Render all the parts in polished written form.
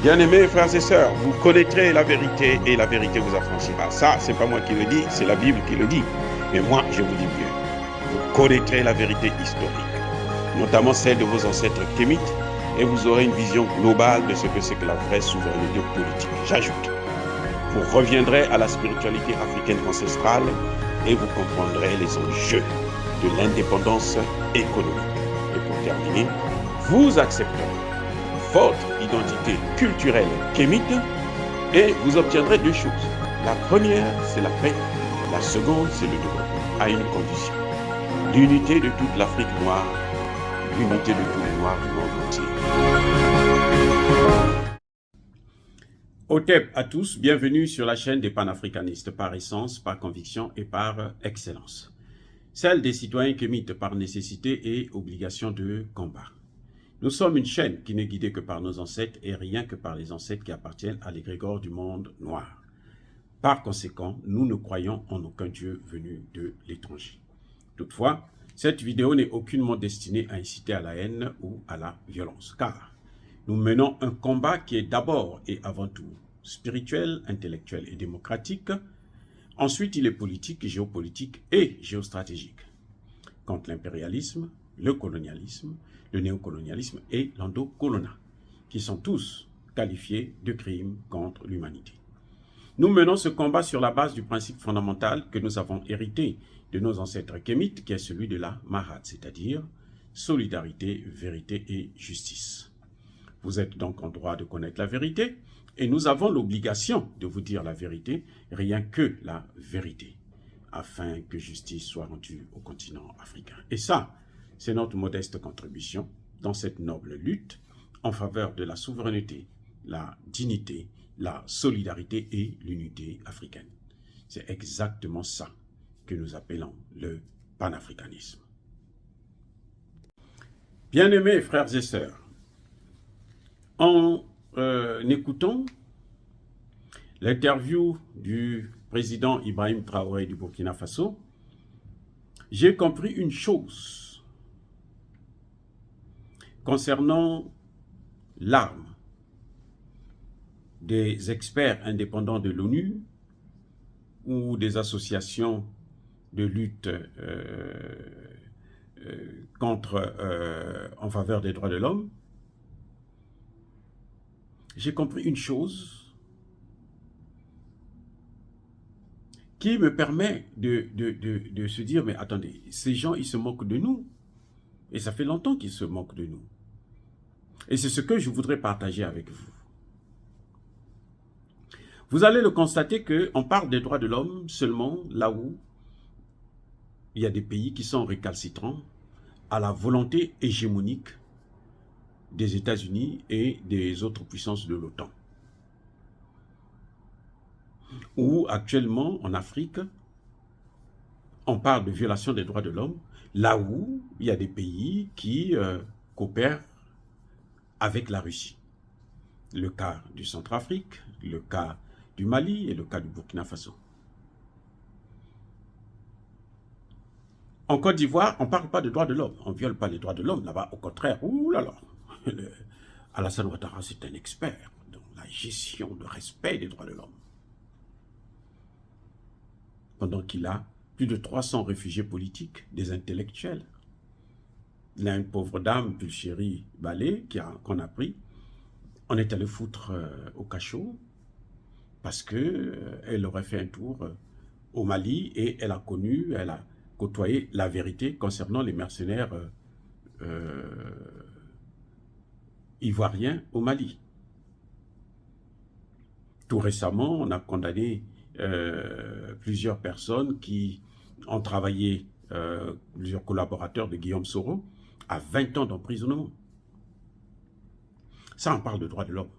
Bien-aimés frères et sœurs, vous connaîtrez la vérité et la vérité vous affranchira. Ça, c'est pas moi qui le dis, c'est la Bible qui le dit. Mais moi, je vous dis mieux. Vous connaîtrez la vérité historique, notamment celle de vos ancêtres kémites, et vous aurez une vision globale de ce que c'est que la vraie souveraineté politique. J'ajoute, vous reviendrez à la spiritualité africaine ancestrale et vous comprendrez les enjeux de l'indépendance économique. Et pour terminer, vous accepterez votre identité culturelle kémite et vous obtiendrez deux choses. La première, c'est la paix. La seconde, c'est le développement, à une condition. L'unité de toute l'Afrique noire, l'unité de tous les Noirs du monde entier. Otep à tous, bienvenue sur la chaîne des panafricanistes par essence, par conviction et par excellence. Celle des citoyens kémites par nécessité et obligation de combat. Nous sommes une chaîne qui n'est guidée que par nos ancêtres et rien que par les ancêtres qui appartiennent à l'égrégore du monde noir. Par conséquent, nous ne croyons en aucun Dieu venu de l'étranger. Toutefois, cette vidéo n'est aucunement destinée à inciter à la haine ou à la violence, car nous menons un combat qui est d'abord et avant tout spirituel, intellectuel et démocratique. Ensuite, il est politique, géopolitique et géostratégique. Contre l'impérialisme, le colonialisme, le néocolonialisme et l'endocolonat, qui sont tous qualifiés de crimes contre l'humanité. Nous menons ce combat sur la base du principe fondamental que nous avons hérité de nos ancêtres kémites, qui est celui de la Mahat, c'est-à-dire solidarité, vérité et justice. Vous êtes donc en droit de connaître la vérité, et nous avons l'obligation de vous dire la vérité, rien que la vérité, afin que justice soit rendue au continent africain. Et ça, c'est notre modeste contribution dans cette noble lutte en faveur de la souveraineté, la dignité, la solidarité et l'unité africaine. C'est exactement ça que nous appelons le panafricanisme. Bien-aimés frères et sœurs, en écoutant l'interview du président Ibrahim Traoré du Burkina Faso, j'ai compris une chose concernant l'arme des experts indépendants de l'ONU ou des associations de lutte en faveur des droits de l'homme. J'ai compris une chose qui me permet de se dire, mais attendez, ces gens, ils se moquent de nous. Et ça fait longtemps qu'ils se moquent de nous. Et c'est ce que je voudrais partager avec vous. Vous allez le constater qu'on parle des droits de l'homme seulement là où il y a des pays qui sont récalcitrants à la volonté hégémonique des États-Unis et des autres puissances de l'OTAN. Ou actuellement, en Afrique, on parle de violation des droits de l'homme, là où il y a des pays qui coopèrent avec la Russie. Le cas du Centrafrique, le cas du Mali et le cas du Burkina Faso. En Côte d'Ivoire, on ne parle pas de droits de l'homme, on ne viole pas les droits de l'homme là-bas, au contraire, ouh là là, Alassane Ouattara c'est un expert dans la gestion, le respect des droits de l'homme. Pendant qu'il a plus de 300 réfugiés politiques, des intellectuels. Il y a une pauvre dame, Pulchérie Balé, qu'on a pris. On est allé foutre au cachot parce qu'elle aurait fait un tour au Mali et elle a côtoyé la vérité concernant les mercenaires ivoiriens au Mali. Tout récemment, on a condamné plusieurs personnes qui ont travaillé, plusieurs collaborateurs de Guillaume Soro, à 20 ans d'emprisonnement. Ça, on parle de droits de l'homme.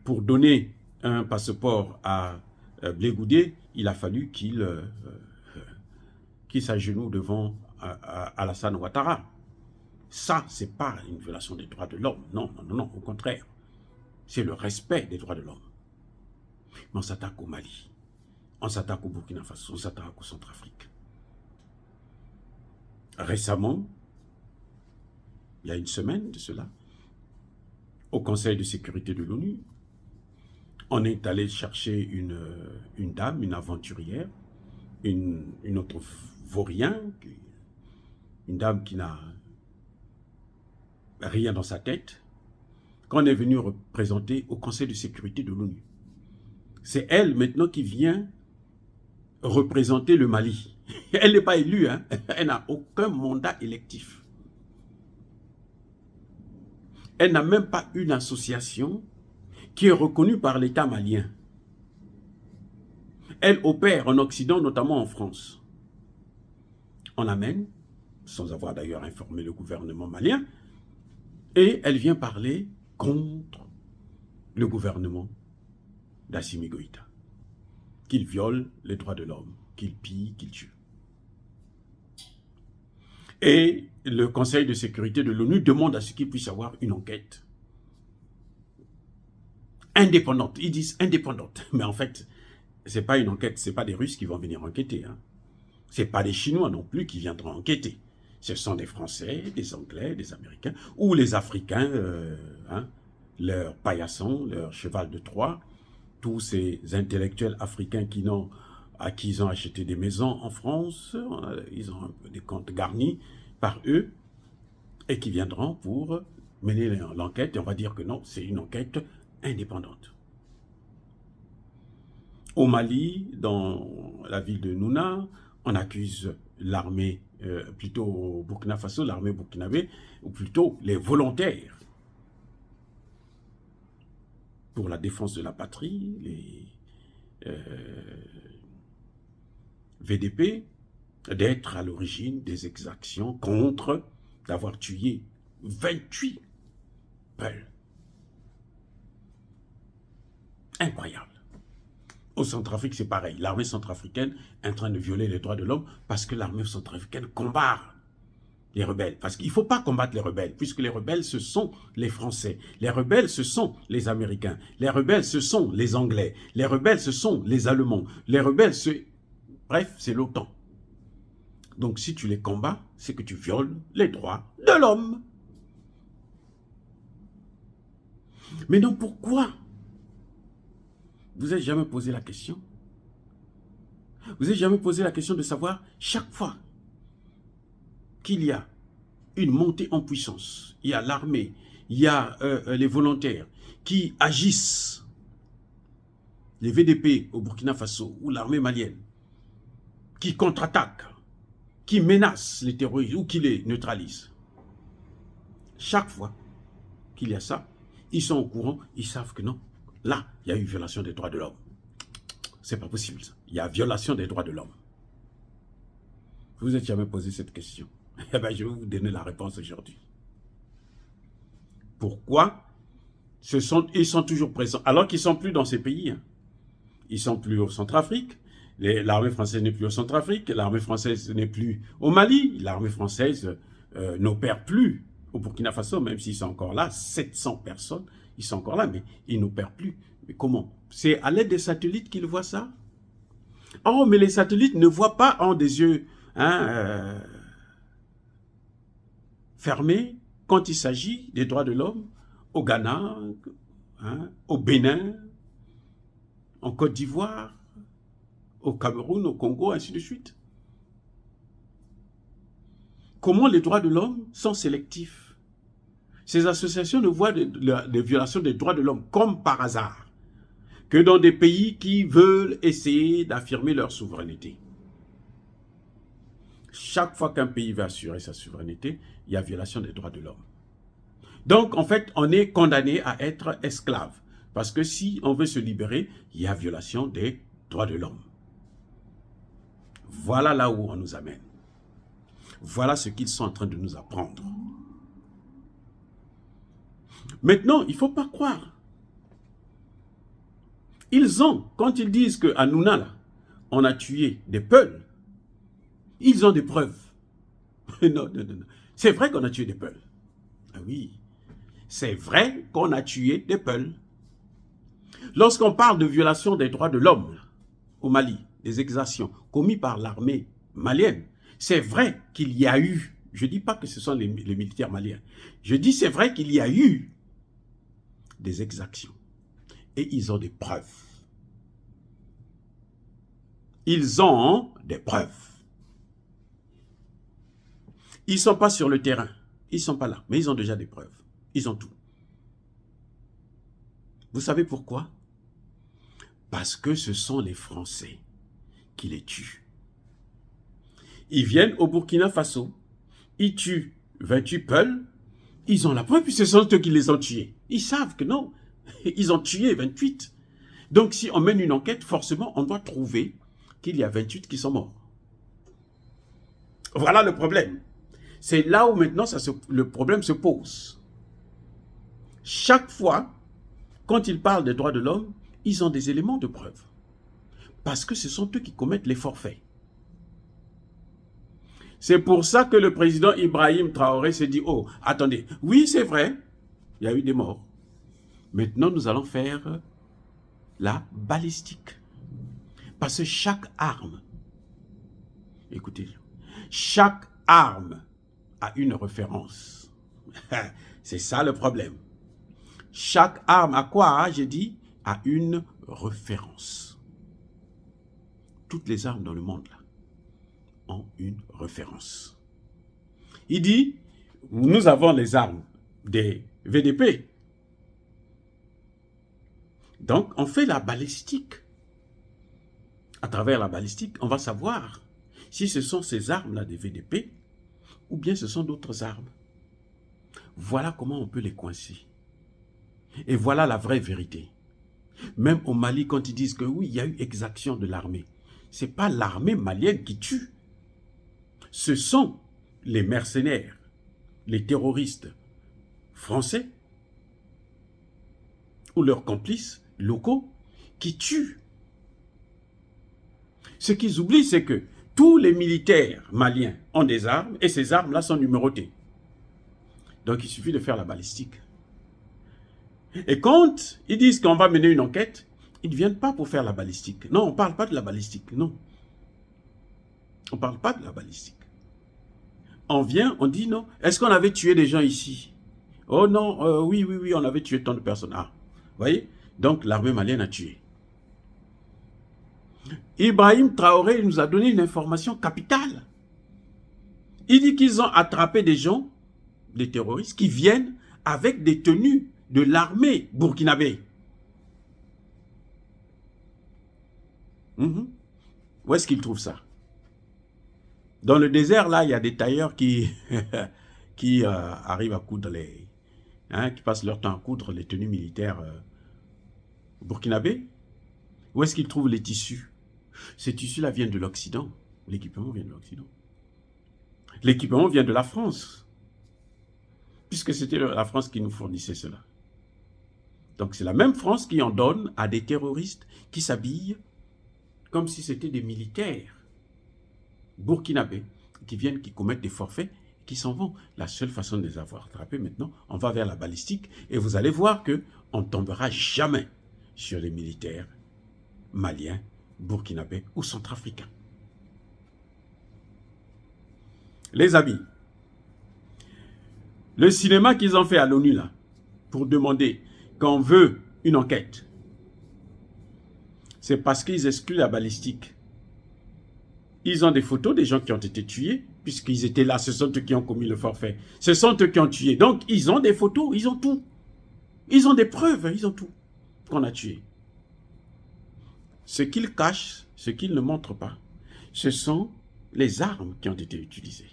Pour donner un passeport à Blé Goudé, il a fallu qu'il s'agenouille devant Alassane Ouattara. Ça, ce n'est pas une violation des droits de l'homme. Non, non, non, non, au contraire. C'est le respect des droits de l'homme. Mais on s'attaque au Mali, on s'attaque au Burkina Faso, on s'attaque au Centrafrique. Récemment, il y a une semaine de cela, au Conseil de sécurité de l'ONU. On est allé chercher une dame, une aventurière, une autre vaurien, une dame qui n'a rien dans sa tête, qu'on est venu représenter au Conseil de sécurité de l'ONU. C'est elle maintenant qui vient représenter le Mali. Elle n'est pas élue, hein? Elle n'a aucun mandat électif. Elle n'a même pas une association qui est reconnue par l'État malien. Elle opère en Occident, notamment en France. On l'amène, sans avoir d'ailleurs informé le gouvernement malien, et elle vient parler contre le gouvernement d'Assimi Goïta, qu'il viole les droits de l'homme, qu'il pille, qu'il tue. Et le Conseil de sécurité de l'ONU demande à ce qu'il puisse avoir une enquête indépendante. Ils disent indépendante, mais en fait, ce n'est pas une enquête, ce n'est pas des Russes qui vont venir enquêter. Hein. Ce n'est pas des Chinois non plus qui viendront enquêter. Ce sont des Français, des Anglais, des Américains, ou les Africains, leurs paillassons, leur cheval de Troie, tous ces intellectuels africains à qui ils ont acheté des maisons en France, ils ont un peu des comptes garnis par eux, et qui viendront pour mener l'enquête, et on va dire que non, c'est une enquête indépendante. Au Mali, dans la ville de Nouna, on accuse l'armée, plutôt au Burkina Faso, l'armée burkinabé, ou plutôt les volontaires pour la défense de la patrie, les VDP, d'être à l'origine des exactions contre, d'avoir tué 28 Peuls. Incroyable. Au Centrafrique, c'est pareil. L'armée centrafricaine est en train de violer les droits de l'homme parce que l'armée centrafricaine combat les rebelles. Parce qu'il ne faut pas combattre les rebelles, puisque les rebelles, ce sont les Français. Les rebelles, ce sont les Américains. Les rebelles, ce sont les Anglais. Les rebelles, ce sont les Allemands. Les rebelles, bref, c'est l'OTAN. Donc, si tu les combats, c'est que tu violes les droits de l'homme. Mais non, pourquoi? Vous n'avez jamais posé la question? Vous n'avez jamais posé la question de savoir, chaque fois qu'il y a une montée en puissance, il y a l'armée, il y a les volontaires qui agissent, les VDP au Burkina Faso ou l'armée malienne, qui contre-attaquent, qui menacent les terroristes ou qui les neutralisent. Chaque fois qu'il y a ça, ils sont au courant, ils savent que non. Là, il y a eu violation des droits de l'homme. C'est pas possible, ça. Il y a violation des droits de l'homme. Vous n'êtes jamais posé cette question. Eh bien, je vais vous donner la réponse aujourd'hui. Pourquoi ils sont toujours présents, alors qu'ils ne sont plus dans ces pays. Hein. Ils ne sont plus au Centrafrique. L'armée française n'est plus au Centrafrique. L'armée française n'est plus au Mali. L'armée française n'opère plus au Burkina Faso, même s'ils sont encore là. 700 personnes. Ils sont encore là, mais ils n'opèrent plus. Mais comment? C'est à l'aide des satellites qu'ils voient ça? Oh, mais les satellites ne voient pas en des yeux fermés quand il s'agit des droits de l'homme au Ghana, au Bénin, en Côte d'Ivoire, au Cameroun, au Congo, ainsi de suite. Comment les droits de l'homme sont sélectifs? Ces associations ne voient des violations des droits de l'homme comme par hasard que dans des pays qui veulent essayer d'affirmer leur souveraineté. Chaque fois qu'un pays veut assurer sa souveraineté, il y a violation des droits de l'homme. Donc, en fait, on est condamné à être esclave. Parce que si on veut se libérer, il y a violation des droits de l'homme. Voilà là où on nous amène. Voilà ce qu'ils sont en train de nous apprendre. Maintenant, il ne faut pas croire. Ils ont, quand ils disent qu'à Nouna, là, on a tué des Peuls, ils ont des preuves. Non. C'est vrai qu'on a tué des Peuls. Ah oui, c'est vrai qu'on a tué des Peuls. Lorsqu'on parle de violation des droits de l'homme au Mali, des exactions commises par l'armée malienne, c'est vrai qu'il y a eu, je ne dis pas que ce sont les militaires maliens, je dis c'est vrai qu'il y a eu des exactions. Et ils ont des preuves. Ils ont des preuves. Ils ne sont pas sur le terrain. Ils ne sont pas là. Mais ils ont déjà des preuves. Ils ont tout. Vous savez pourquoi? Parce que ce sont les Français qui les tuent. Ils viennent au Burkina Faso. Ils tuent 28 Peuls. Ils ont la preuve, puis ce sont eux qui les ont tués. Ils savent que non. Ils ont tué 28. Donc si on mène une enquête, forcément, on doit trouver qu'il y a 28 qui sont morts. Voilà le problème. C'est là où maintenant le problème se pose. Chaque fois, quand ils parlent des droits de l'homme, ils ont des éléments de preuve. Parce que ce sont eux qui commettent les forfaits. C'est pour ça que le président Ibrahim Traoré s'est dit, oh, attendez, oui, c'est vrai, il y a eu des morts. Maintenant, nous allons faire la balistique. Parce que chaque arme, écoutez, chaque arme a une référence. C'est ça le problème. Chaque arme a quoi, j'ai dit, a une référence. Toutes les armes dans le monde, là, ont une référence. Il dit, nous avons les armes des VDP. Donc, on fait la balistique. À travers la balistique, on va savoir si ce sont ces armes-là des VDP ou bien ce sont d'autres armes. Voilà comment on peut les coincer. Et voilà la vraie vérité. Même au Mali, quand ils disent que oui, il y a eu exaction de l'armée, ce n'est pas l'armée malienne qui tue. Ce sont les mercenaires, les terroristes français ou leurs complices locaux qui tuent. Ce qu'ils oublient, c'est que tous les militaires maliens ont des armes et ces armes-là sont numérotées. Donc il suffit de faire la balistique. Et quand ils disent qu'on va mener une enquête, ils ne viennent pas pour faire la balistique. Non, on ne parle pas de la balistique, non. On ne parle pas de la balistique. On vient, on dit non. Est-ce qu'on avait tué des gens ici? Oh non, oui, on avait tué tant de personnes. Ah, vous voyez? Donc l'armée malienne a tué. Ibrahim Traoré nous a donné une information capitale. Il dit qu'ils ont attrapé des gens, des terroristes, qui viennent avec des tenues de l'armée burkinabé. Où est-ce qu'ils trouvent ça? Dans le désert, là, il y a des tailleurs qui, arrivent à coudre les... qui passent leur temps à coudre les tenues militaires burkinabé. Où est-ce qu'ils trouvent les tissus? Ces tissus-là viennent de l'Occident. L'équipement vient de l'Occident. L'équipement vient de la France. Puisque c'était la France qui nous fournissait cela. Donc c'est la même France qui en donne à des terroristes qui s'habillent comme si c'était des militaires burkinabés qui viennent, qui commettent des forfaits, qui s'en vont. La seule façon de les avoir attrapés maintenant, on va vers la balistique et vous allez voir qu'on ne tombera jamais sur les militaires maliens, burkinabés ou centrafricains. Les amis, le cinéma qu'ils ont fait à l'ONU là, pour demander qu'on veut une enquête, c'est parce qu'ils excluent la balistique. Ils ont des photos des gens qui ont été tués, puisqu'ils étaient là, ce sont eux qui ont commis le forfait. Ce sont eux qui ont tué. Donc, ils ont des photos, ils ont tout. Ils ont des preuves, ils ont tout qu'on a tué. Ce qu'ils cachent, ce qu'ils ne montrent pas, ce sont les armes qui ont été utilisées.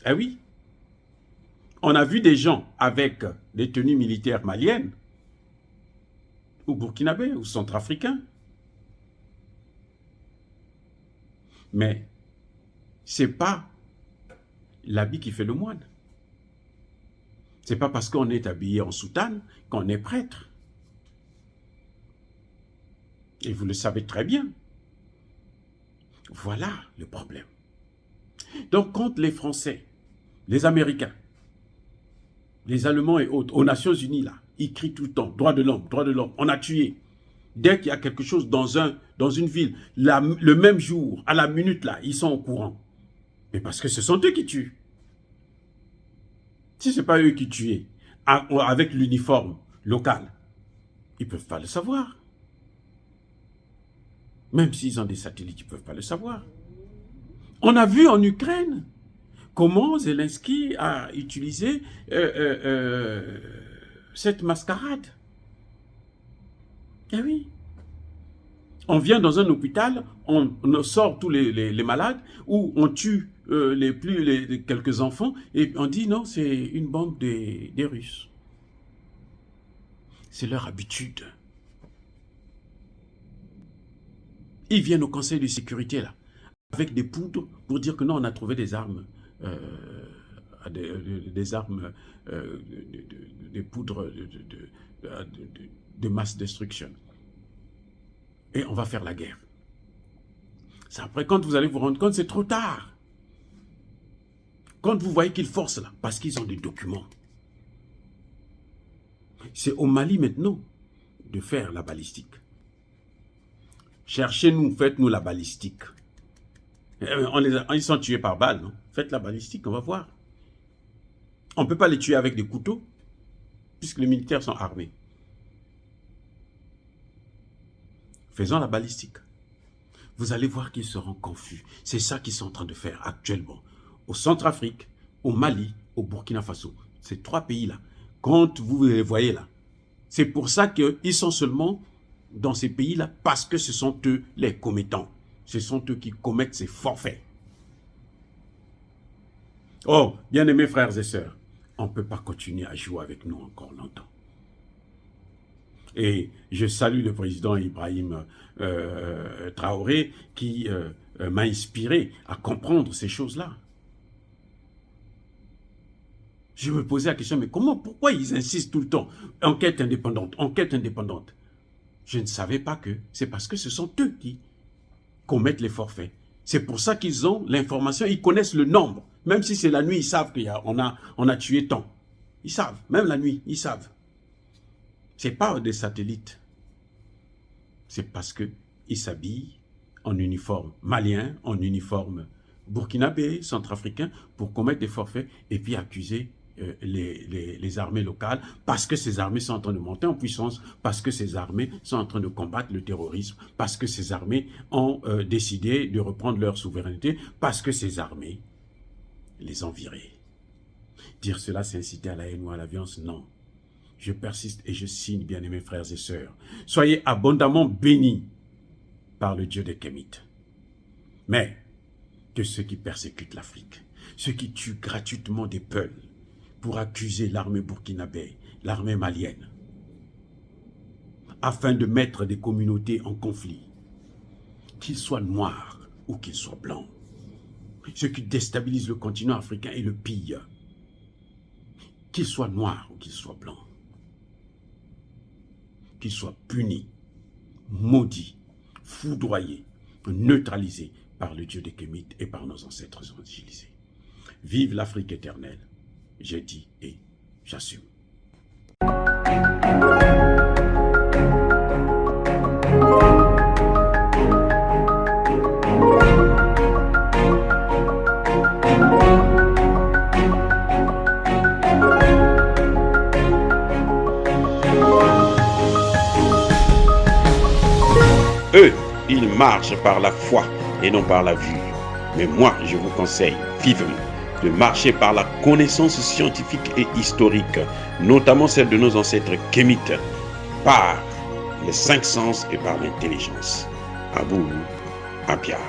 Ah oui, on a vu des gens avec des tenues militaires maliennes, ou burkinabés, ou centrafricains. Mais ce n'est pas l'habit qui fait le moine. Ce n'est pas parce qu'on est habillé en soutane qu'on est prêtre. Et vous le savez très bien. Voilà le problème. Donc, quand les Français, les Américains, les Allemands et autres, aux Nations Unies, là, ils crient tout le temps, droit de l'homme, on a tué. Dès qu'il y a quelque chose dans une ville, le même jour, à la minute, là, ils sont au courant. Mais parce que ce sont eux qui tuent. Si ce n'est pas eux qui tuaient, avec l'uniforme local, ils ne peuvent pas le savoir. Même s'ils ont des satellites, ils ne peuvent pas le savoir. On a vu en Ukraine comment Zelensky a utilisé cette mascarade. Eh oui. On vient dans un hôpital, on sort tous les malades, ou on tue quelques enfants, et on dit non, c'est une bombe des Russes. C'est leur habitude. Ils viennent au Conseil de sécurité, là, avec des poudres, pour dire que non, on a trouvé des armes, des poudres de mass destruction. Et on va faire la guerre. C'est après, quand vous allez vous rendre compte, c'est trop tard. Quand vous voyez qu'ils forcent là, parce qu'ils ont des documents. C'est au Mali maintenant de faire la balistique. Cherchez-nous, faites-nous la balistique. Ils sont tués par balle, non? Faites la balistique, on va voir. On ne peut pas les tuer avec des couteaux, puisque les militaires sont armés. Faisons la balistique. Vous allez voir qu'ils seront confus. C'est ça qu'ils sont en train de faire actuellement. Au Centrafrique, au Mali, au Burkina Faso. Ces trois pays-là, quand vous les voyez là, c'est pour ça qu'ils sont seulement dans ces pays-là, parce que ce sont eux les commettants. Ce sont eux qui commettent ces forfaits. Oh, bien-aimés frères et sœurs, on ne peut pas continuer à jouer avec nous encore longtemps. Et je salue le président Ibrahim Traoré qui m'a inspiré à comprendre ces choses-là. Je me posais la question, mais pourquoi ils insistent tout le temps? Enquête indépendante, enquête indépendante. Je ne savais pas que c'est parce que ce sont eux qui commettent les forfaits. C'est pour ça qu'ils ont l'information, ils connaissent le nombre. Même si c'est la nuit, ils savent qu'on a tué tant. Ils savent, même la nuit, ils savent. Ce n'est pas des satellites. C'est parce qu'ils s'habillent en uniforme malien, en uniforme burkinabé, centrafricain, pour commettre des forfaits et puis accuser les armées locales, parce que ces armées sont en train de monter en puissance, parce que ces armées sont en train de combattre le terrorisme, parce que ces armées ont décidé de reprendre leur souveraineté, parce que ces armées les ont virés. Dire cela, c'est inciter à la haine ou à la violence? Non. Je persiste et je signe, bien-aimés frères et sœurs. Soyez abondamment bénis par le Dieu des Kémites. Mais que ceux qui persécutent l'Afrique, ceux qui tuent gratuitement des peuples pour accuser l'armée burkinabé, l'armée malienne, afin de mettre des communautés en conflit, qu'ils soient noirs ou qu'ils soient blancs, ceux qui déstabilisent le continent africain et le pillent, qu'ils soient noirs ou qu'ils soient blancs, qu'ils soient punis, maudits, foudroyés, neutralisés par le Dieu des Kémites et par nos ancêtres évangélisés. Vive l'Afrique éternelle, j'ai dit et j'assume. Eux, ils marchent par la foi et non par la vue. Mais moi, je vous conseille vivement de marcher par la connaissance scientifique et historique, notamment celle de nos ancêtres kémites, par les 5 sens et par l'intelligence. Abou Apia.